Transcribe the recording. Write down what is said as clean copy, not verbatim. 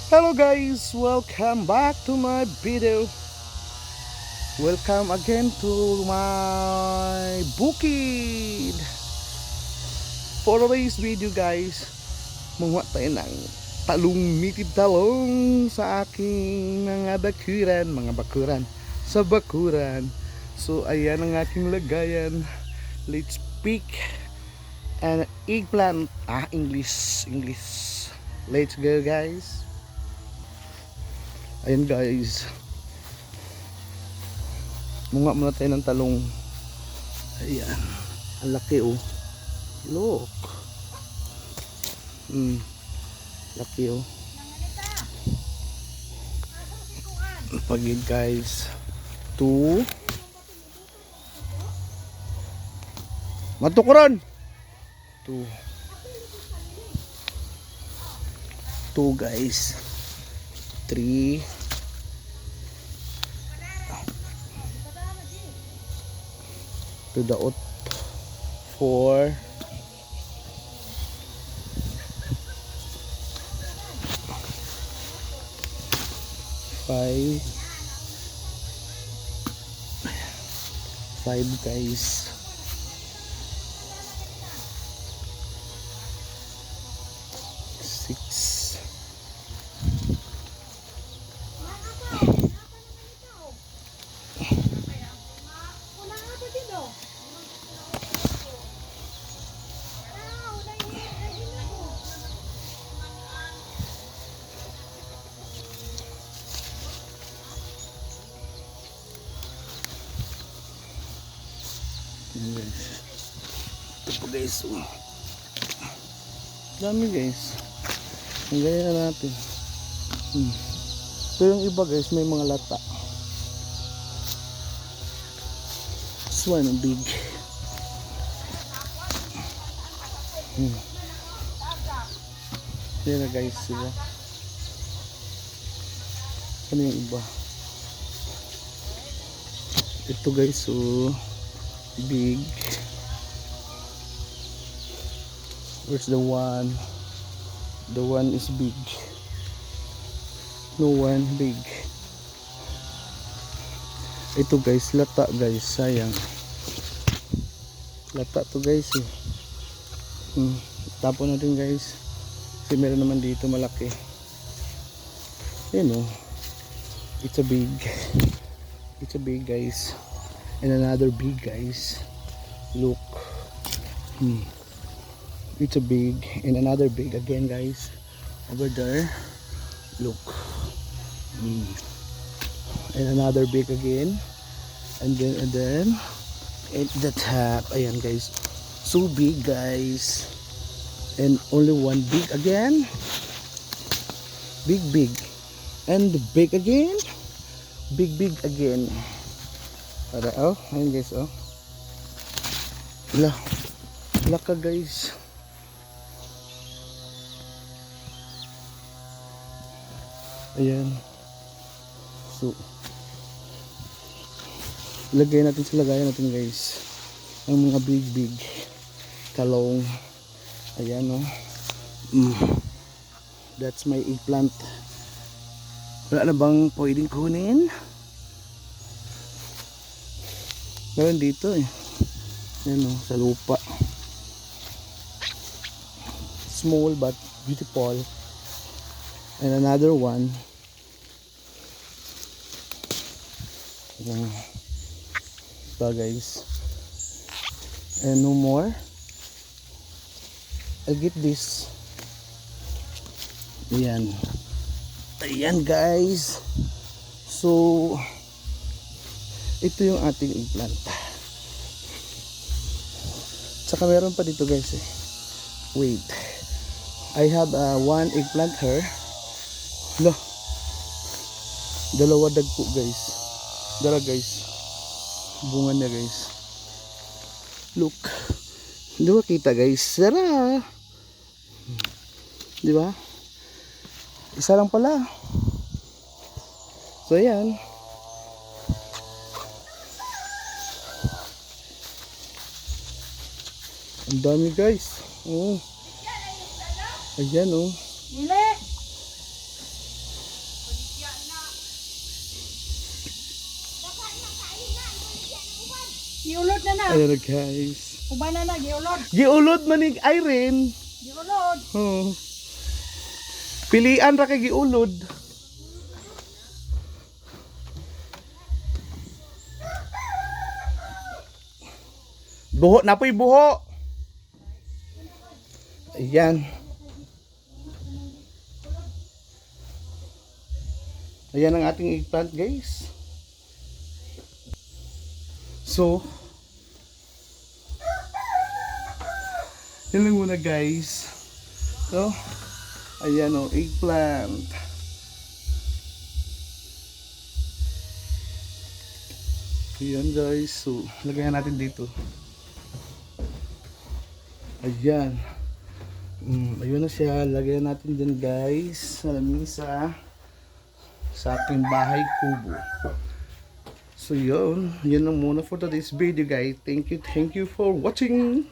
Hello guys, welcome back to my video. Welcome again to my bukid. For today's video guys, manguha tayo ng mitid talong sa aking mga bakuran, sa bakuran. So ayan ang aking lagayan. Let's pick an eggplant. English. Let's go guys. Ayan guys, munga muna tayo ng talong. Ayan, ang laki oh. Look, laki oh. Pagid guys, 2 matukuran, 2 guys, 3 to the 4 5 guys, 6 ito po guys oh. Dami guys, ang ganyan na natin. Pero yung iba guys may mga lata. This one big. Yan na guys, diba? Ano yung iba? Ito guys oh, big. Where's the one? The one is big. No one big. Ito guys, lata guys, sayang. Lata to guys eh. Tapon natin guys. Kasi meron naman dito malaki. Yan oh. It's a big. It's a big guys. And another big guys. Look. It's a big and another big again guys. Over there. Look. And another big again. And then at the top. Ayan guys. So big guys. And only one big again. Big. And big again. Big again. Para oh, ayun guys oh. Laka guys. Ayan. So lagay natin sa lagayan natin guys ang mga big talong. Ayan oh. That's my eggplant. Wala na bang pwedeng kunin? Meron dito eh. Ayan oh, sa lupa. Small but beautiful. And another one. Ito guys. And no more. I'll get this. Ayan. Ayan guys. So ito yung ating eggplant. Tsaka meron pa dito guys eh. Wait. I have one eggplant here. No. Dalawa dagpo guys. Dara guys. Bunga niya guys. Look. Di ba kita guys? Dara. Di ba? Isa lang pala. So ayan. Ang dami guys. Oh. Ayan oh. Giulod na na. Ayan na guys. Uban na na, giulod. Giulod manig Irene. Giulod. Oh. Pilian ra kay giulod. Buho, napoy buho. Ayan. Ayan ang ating eggplant guys. So, yun lang muna guys. So, ayan o, eggplant. Ayan guys, so, lagayan natin dito. Ayan. Ayun na siya, lagayan natin din guys sa lamisa sa ating bahay kubo. So yun lang muna for today's video guys. Thank you for watching.